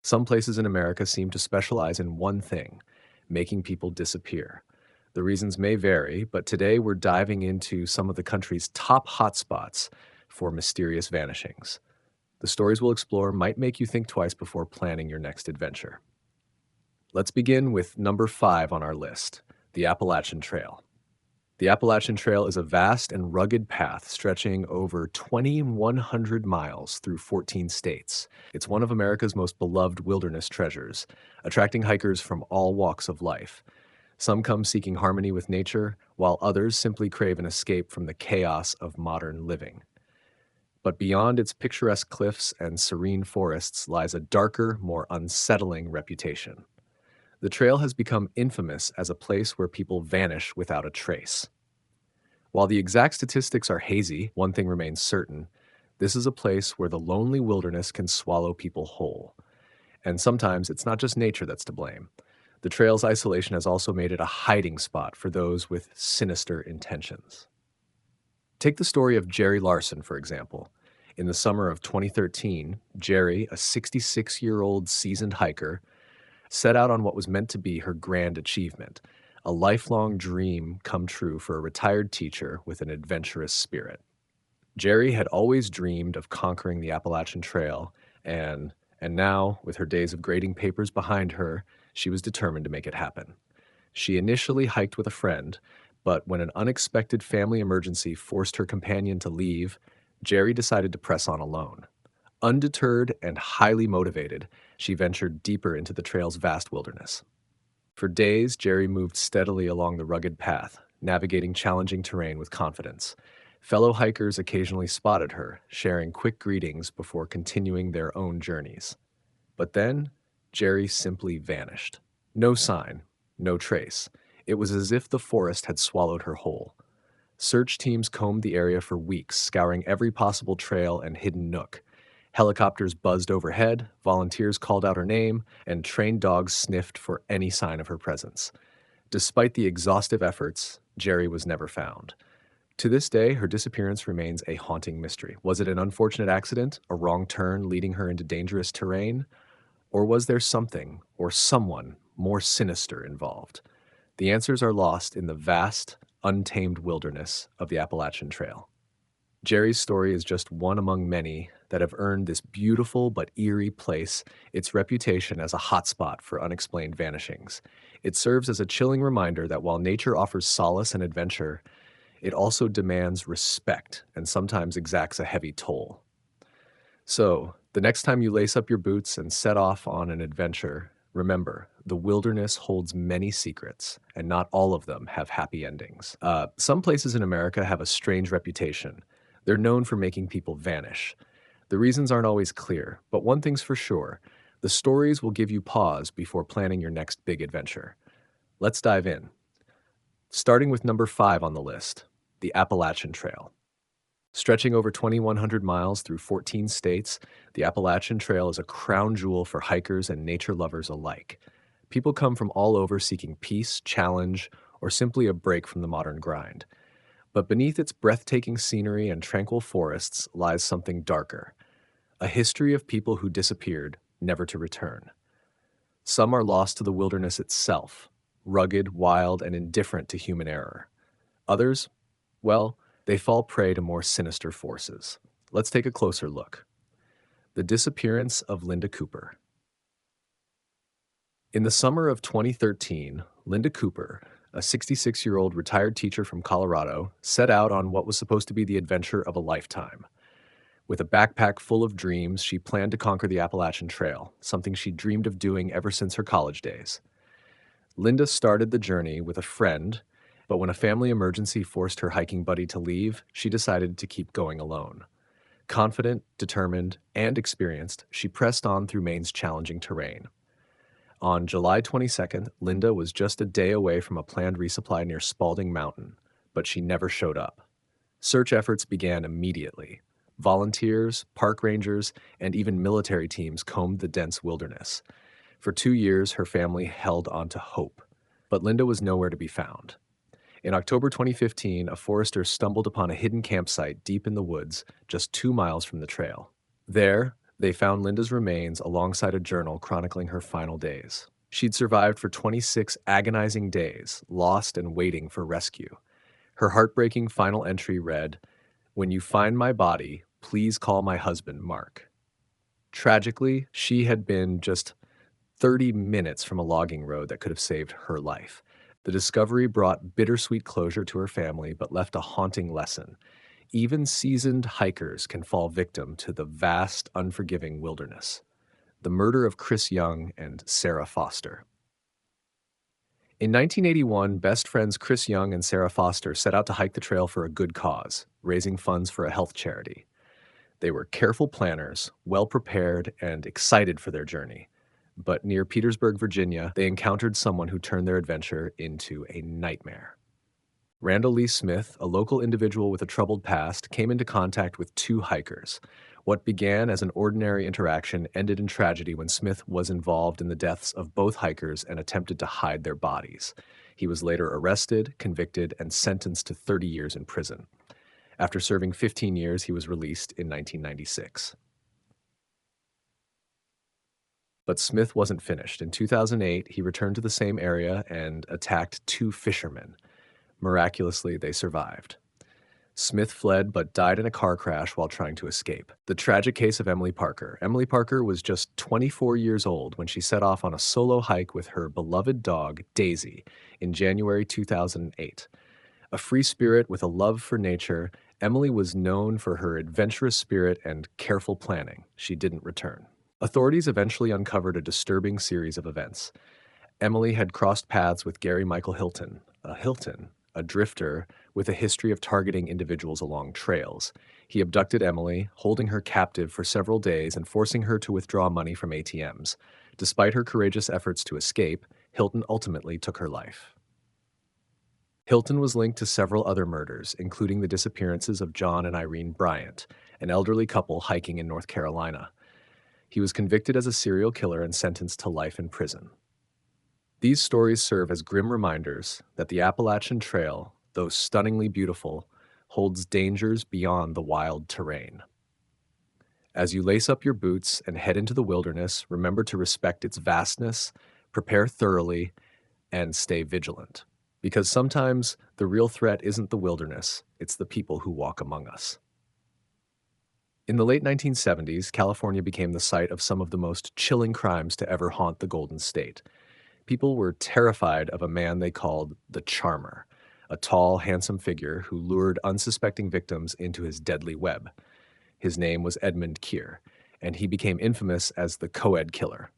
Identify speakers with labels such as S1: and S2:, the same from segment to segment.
S1: Some places in America seem to specialize in one thing, making people disappear. The reasons may vary, but today we're diving into some of the country's top hotspots for mysterious vanishings. The stories we'll explore might make you think twice before planning your next adventure. Let's begin with number 5 on our list, the Appalachian Trail. The Appalachian Trail is a vast and rugged path stretching over 2,100 miles through 14 states. It's one of America's most beloved wilderness treasures, attracting hikers from all walks of life. Some come seeking harmony with nature, while others simply crave an escape from the chaos of modern living. But beyond its picturesque cliffs and serene forests lies a darker, more unsettling reputation. The trail has become infamous as a place where people vanish without a trace. While the exact statistics are hazy, one thing remains certain. This is a place where the lonely wilderness can swallow people whole. And sometimes it's not just nature that's to blame. The trail's isolation has also made it a hiding spot for those with sinister intentions. Take the story of Jerry Larson, for example. In the summer of 2013, Jerry, a 66-year-old seasoned hiker, set out on what was meant to be her grand achievement, a lifelong dream come true for a retired teacher with an adventurous spirit. Jerry had always dreamed of conquering the Appalachian Trail, and now, with her days of grading papers behind her, she was determined to make it happen. She initially hiked with a friend, but when an unexpected family emergency forced her companion to leave, Jerry decided to press on alone. Undeterred and highly motivated, she ventured deeper into the trail's vast wilderness. For days, Jerry moved steadily along the rugged path, navigating challenging terrain with confidence. Fellow hikers occasionally spotted her, sharing quick greetings before continuing their own journeys. But then, Jerry simply vanished. No sign, no trace. It was as if the forest had swallowed her whole. Search teams combed the area for weeks, scouring every possible trail and hidden nook. Helicopters buzzed overhead, volunteers called out her name, and trained dogs sniffed for any sign of her presence. Despite the exhaustive efforts, Jerry was never found. To this day, her disappearance remains a haunting mystery. Was it an unfortunate accident, a wrong turn leading her into dangerous terrain? Or was there something, or someone, more sinister involved? The answers are lost in the vast, untamed wilderness of the Appalachian Trail. Jerry's story is just one among many that have earned this beautiful but eerie place its reputation as a hotspot for unexplained vanishings. It serves as a chilling reminder that while nature offers solace and adventure, it also demands respect and sometimes exacts a heavy toll. So, the next time you lace up your boots and set off on an adventure, remember, the wilderness holds many secrets, and not all of them have happy endings. Some places in America have a strange reputation. They're known for making people vanish. The reasons aren't always clear, but one thing's for sure, the stories will give you pause before planning your next big adventure. Let's dive in. Starting with number 5 on the list, the Appalachian Trail. Stretching over 2,100 miles through 14 states, the Appalachian Trail is a crown jewel for hikers and nature lovers alike. People come from all over seeking peace, challenge, or simply a break from the modern grind. But beneath its breathtaking scenery and tranquil forests lies something darker, a history of people who disappeared, never to return. Some are lost to the wilderness itself, rugged, wild, and indifferent to human error. Others, well, they fall prey to more sinister forces. Let's take a closer look. The disappearance of Linda Cooper. In the summer of 2013, Linda Cooper, a 66-year-old retired teacher from Colorado, set out on what was supposed to be the adventure of a lifetime. With a backpack full of dreams, she planned to conquer the Appalachian Trail, something she dreamed of doing ever since her college days. Linda started the journey with a friend, but when a family emergency forced her hiking buddy to leave, she decided to keep going alone. Confident, determined, and experienced, she pressed on through Maine's challenging terrain. On July 22nd, Linda was just a day away from a planned resupply near Spalding Mountain, but she never showed up. Search efforts began immediately. Volunteers, park rangers, and even military teams combed the dense wilderness. For 2 years, her family held on to hope, but Linda was nowhere to be found. In October 2015, a forester stumbled upon a hidden campsite deep in the woods, just 2 miles from the trail. There, They found Linda's remains alongside a journal chronicling her final days. She'd survived for 26 agonizing days, lost and waiting for rescue. Her heartbreaking final entry read, "When you find my body, please call my husband, Mark." Tragically, she had been just 30 minutes from a logging road that could have saved her life. The discovery brought bittersweet closure to her family, but left a haunting lesson. Even seasoned hikers can fall victim to the vast, unforgiving wilderness. The murder of Chris Young and Sarah Foster. In 1981, best friends Chris Young and Sarah Foster set out to hike the trail for a good cause, raising funds for a health charity. They were careful planners, well prepared, and excited for their journey. But near Petersburg, Virginia, they encountered someone who turned their adventure into a nightmare. Randall Lee Smith, a local individual with a troubled past, came into contact with two hikers. What began as an ordinary interaction ended in tragedy when Smith was involved in the deaths of both hikers and attempted to hide their bodies. He was later arrested, convicted, and sentenced to 30 years in prison. After serving 15 years, he was released in 1996. But Smith wasn't finished. In 2008, he returned to the same area and attacked two fishermen. Miraculously, they survived. Smith fled but died in a car crash while trying to escape. The tragic case of Emily Parker. Emily Parker was just 24 years old when she set off on a solo hike with her beloved dog, Daisy, in January 2008. A free spirit with a love for nature, Emily was known for her adventurous spirit and careful planning. She didn't return. Authorities eventually uncovered a disturbing series of events. Emily had crossed paths with Gary Michael Hilton, a drifter with a history of targeting individuals along trails. He abducted Emily, holding her captive for several days and forcing her to withdraw money from ATMs. Despite her courageous efforts to escape, Hilton ultimately took her life. Hilton was linked to several other murders, including the disappearances of John and Irene Bryant, an elderly couple hiking in North Carolina. He was convicted as a serial killer and sentenced to life in prison. These stories serve as grim reminders that the Appalachian Trail, though stunningly beautiful, holds dangers beyond the wild terrain. As you lace up your boots and head into the wilderness, remember to respect its vastness, prepare thoroughly, and stay vigilant. Because sometimes the real threat isn't the wilderness, it's the people who walk among us. In the late 1970s, California became the site of some of the most chilling crimes to ever haunt the Golden State. People were terrified of a man they called the Charmer, a tall, handsome figure who lured unsuspecting victims into his deadly web. His name was Edmund Keir, and he became infamous as the co-ed killer.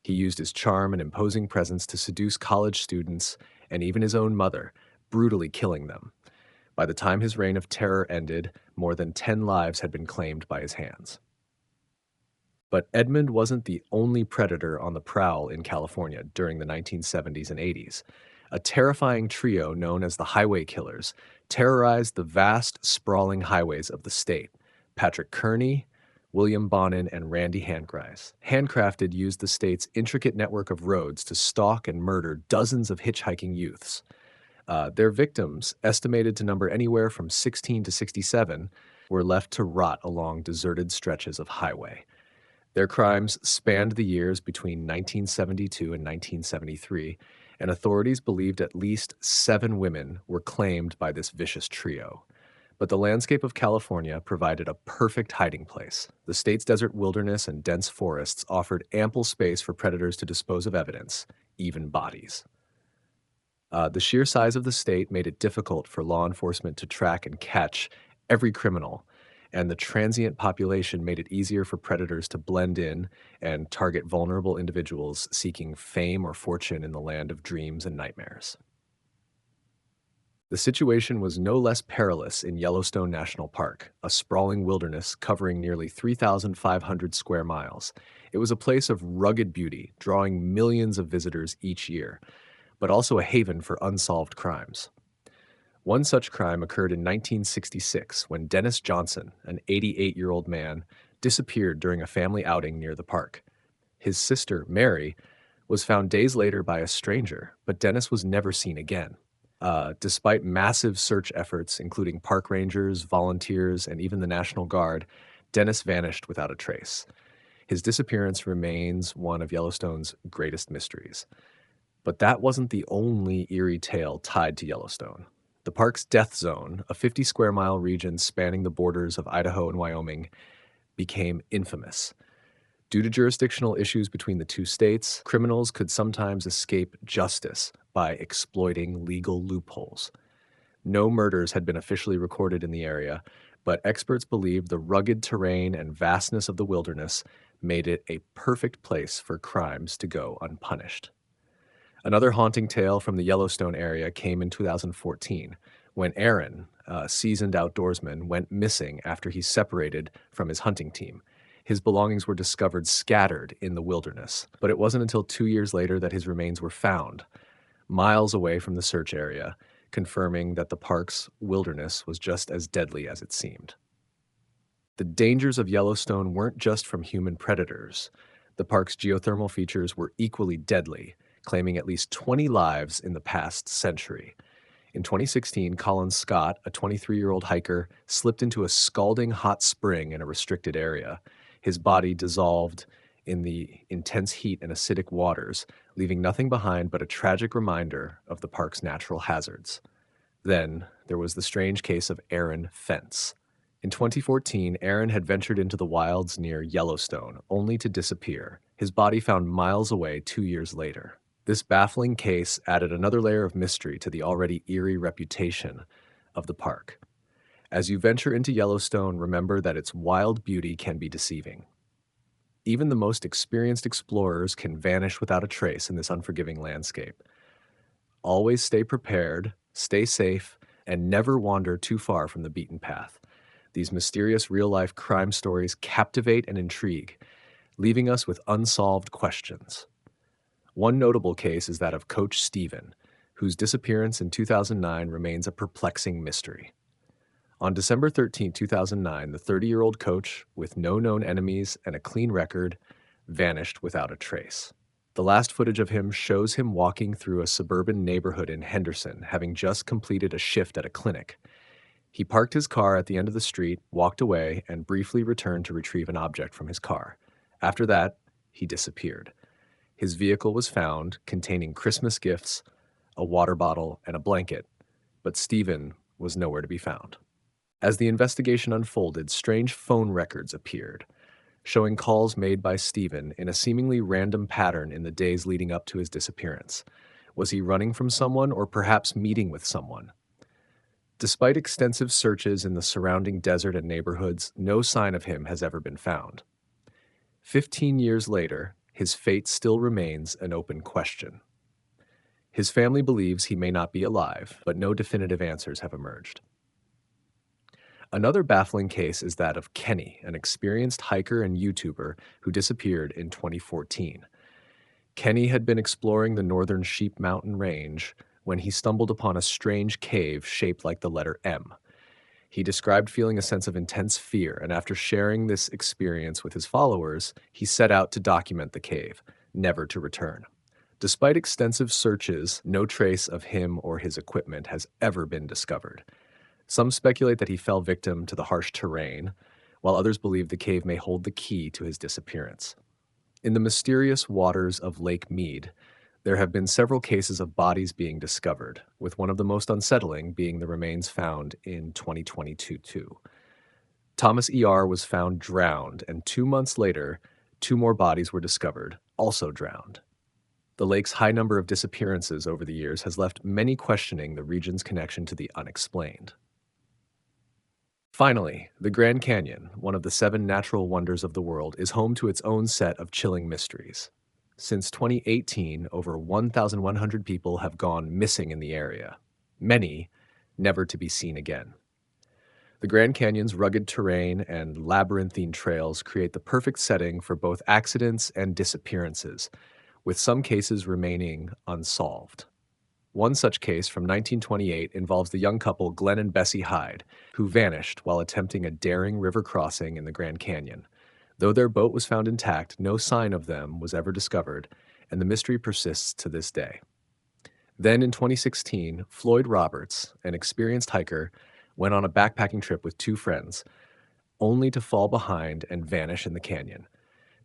S1: He used his charm and imposing presence to seduce college students and even his own mother, brutally killing them. By the time his reign of terror ended, more than 10 lives had been claimed by his hands. But Edmund wasn't the only predator on the prowl in California during the 1970s and 80s. A terrifying trio known as the Highway Killers terrorized the vast, sprawling highways of the state. Patrick Kearney, William Bonin, and Randy Handcrafted used the state's intricate network of roads to stalk and murder dozens of hitchhiking youths. Their victims, estimated to number anywhere from 16 to 67, were left to rot along deserted stretches of highway. Their crimes spanned the years between 1972 and 1973, and authorities believed at least 7 women were claimed by this vicious trio. But the landscape of California provided a perfect hiding place. The state's desert wilderness and dense forests offered ample space for predators to dispose of evidence, even bodies. The sheer size of the state made it difficult for law enforcement to track and catch every criminal, and the transient population made it easier for predators to blend in and target vulnerable individuals seeking fame or fortune in the land of dreams and nightmares. The situation was no less perilous in Yellowstone National Park, a sprawling wilderness covering nearly 3,500 square miles. It was a place of rugged beauty, drawing millions of visitors each year, but also a haven for unsolved crimes. One such crime occurred in 1966 when Dennis Johnson, an 88-year-old man, disappeared during a family outing near the park. His sister, Mary, was found days later by a stranger, but Dennis was never seen again. Despite massive search efforts, including park rangers, volunteers, and even the National Guard, Dennis vanished without a trace. His disappearance remains one of Yellowstone's greatest mysteries. But that wasn't the only eerie tale tied to Yellowstone. The park's death zone, a 50 square mile region spanning the borders of Idaho and Wyoming, became infamous. Due to jurisdictional issues between the two states, criminals could sometimes escape justice by exploiting legal loopholes. No murders had been officially recorded in the area, but experts believe the rugged terrain and vastness of the wilderness made it a perfect place for crimes to go unpunished. Another haunting tale from the Yellowstone area came in 2014 when Aaron, a seasoned outdoorsman, went missing after he separated from his hunting team. His belongings were discovered scattered in the wilderness, but it wasn't until 2 years later that his remains were found, miles away from the search area, confirming that the park's wilderness was just as deadly as it seemed. The dangers of Yellowstone weren't just from human predators. The park's geothermal features were equally deadly, claiming at least 20 lives in the past century. In 2016, Colin Scott, a 23-year-old hiker, slipped into a scalding hot spring in a restricted area. His body dissolved in the intense heat and acidic waters, leaving nothing behind but a tragic reminder of the park's natural hazards. Then there was the strange case of Aaron Fence. In 2014, Aaron had ventured into the wilds near Yellowstone, only to disappear, his body found miles away 2 years later. This baffling case added another layer of mystery to the already eerie reputation of the park. As you venture into Yellowstone, remember that its wild beauty can be deceiving. Even the most experienced explorers can vanish without a trace in this unforgiving landscape. Always stay prepared, stay safe, and never wander too far from the beaten path. These mysterious real-life crime stories captivate and intrigue, leaving us with unsolved questions. One notable case is that of Coach Stephen, whose disappearance in 2009 remains a perplexing mystery. On December 13, 2009, the 30-year-old coach, with no known enemies and a clean record, vanished without a trace. The last footage of him shows him walking through a suburban neighborhood in Henderson, having just completed a shift at a clinic. He parked his car at the end of the street, walked away, and briefly returned to retrieve an object from his car. After that, he disappeared. His vehicle was found containing Christmas gifts, a water bottle, and a blanket, but Stephen was nowhere to be found. As the investigation unfolded, strange phone records appeared, showing calls made by Stephen in a seemingly random pattern in the days leading up to his disappearance. Was he running from someone or perhaps meeting with someone? Despite extensive searches in the surrounding desert and neighborhoods, no sign of him has ever been found. 15 years later, his fate still remains an open question. His family believes he may not be alive, but no definitive answers have emerged. Another baffling case is that of Kenny, an experienced hiker and YouTuber who disappeared in 2014. Kenny had been exploring the northern Sheep Mountain Range when he stumbled upon a strange cave shaped like the letter M. He described feeling a sense of intense fear, and after sharing this experience with his followers, he set out to document the cave, never to return. Despite extensive searches, no trace of him or his equipment has ever been discovered. Some speculate that he fell victim to the harsh terrain, while others believe the cave may hold the key to his disappearance. In the mysterious waters of Lake Mead, there have been several cases of bodies being discovered, with one of the most unsettling being the remains found in 2022 too. Thomas E.R. was found drowned, and 2 months later, 2 more bodies were discovered, also drowned. The lake's high number of disappearances over the years has left many questioning the region's connection to the unexplained. Finally, the Grand Canyon, one of the 7 natural wonders of the world, is home to its own set of chilling mysteries. Since 2018, over 1,100 people have gone missing in the area, many never to be seen again. The Grand Canyon's rugged terrain and labyrinthine trails create the perfect setting for both accidents and disappearances, with some cases remaining unsolved. One such case from 1928 involves the young couple Glenn and Bessie Hyde, who vanished while attempting a daring river crossing in the Grand Canyon. Though their boat was found intact, no sign of them was ever discovered, and the mystery persists to this day. Then in 2016, Floyd Roberts, an experienced hiker, went on a backpacking trip with 2 friends, only to fall behind and vanish in the canyon.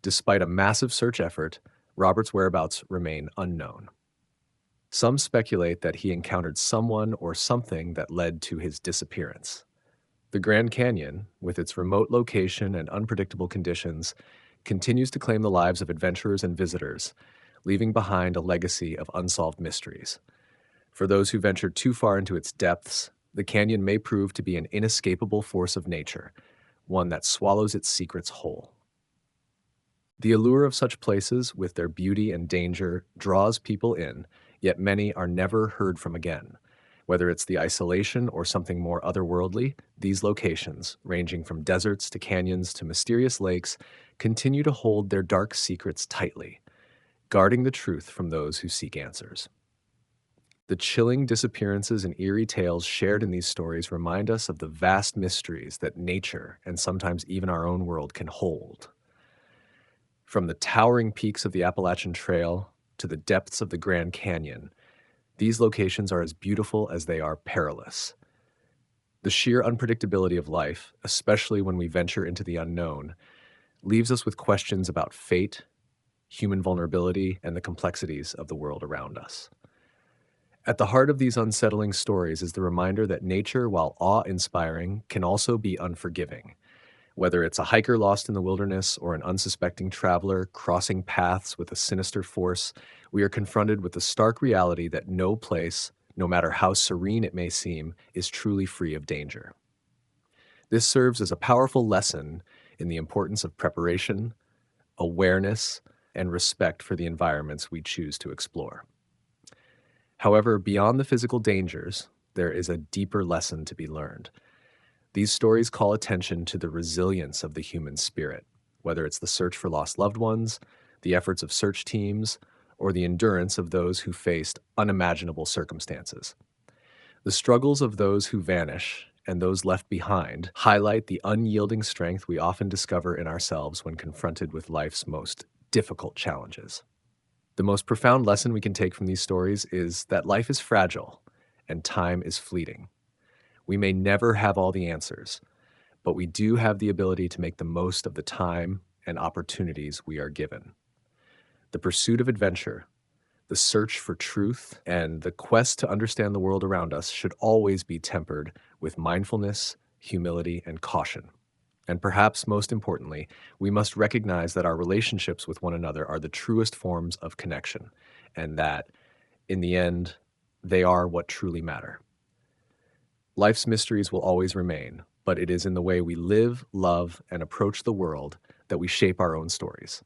S1: Despite a massive search effort, Robert's whereabouts remain unknown. Some speculate that he encountered someone or something that led to his disappearance. The Grand Canyon, with its remote location and unpredictable conditions, continues to claim the lives of adventurers and visitors, leaving behind a legacy of unsolved mysteries. For those who venture too far into its depths, the canyon may prove to be an inescapable force of nature, one that swallows its secrets whole. The allure of such places, with their beauty and danger, draws people in, yet many are never heard from again. Whether it's the isolation or something more otherworldly, these locations, ranging from deserts to canyons to mysterious lakes, continue to hold their dark secrets tightly, guarding the truth from those who seek answers. The chilling disappearances and eerie tales shared in these stories remind us of the vast mysteries that nature, and sometimes even our own world, can hold. From the towering peaks of the Appalachian Trail to the depths of the Grand Canyon, these locations are as beautiful as they are perilous. The sheer unpredictability of life, especially when we venture into the unknown, leaves us with questions about fate, human vulnerability, and the complexities of the world around us. At the heart of these unsettling stories is the reminder that nature, while awe-inspiring, can also be unforgiving. Whether it's a hiker lost in the wilderness or an unsuspecting traveler crossing paths with a sinister force, we are confronted with the stark reality that no place, no matter how serene it may seem, is truly free of danger. This serves as a powerful lesson in the importance of preparation, awareness, and respect for the environments we choose to explore. However, beyond the physical dangers, there is a deeper lesson to be learned. These stories call attention to the resilience of the human spirit, whether it's the search for lost loved ones, the efforts of search teams, or the endurance of those who faced unimaginable circumstances. The struggles of those who vanish and those left behind highlight the unyielding strength we often discover in ourselves when confronted with life's most difficult challenges. The most profound lesson we can take from these stories is that life is fragile and time is fleeting. We may never have all the answers, but we do have the ability to make the most of the time and opportunities we are given. The pursuit of adventure, the search for truth, and the quest to understand the world around us should always be tempered with mindfulness, humility, and caution. And perhaps most importantly, we must recognize that our relationships with one another are the truest forms of connection, and that, in the end, they are what truly matter. Life's mysteries will always remain, but it is in the way we live, love, and approach the world that we shape our own stories.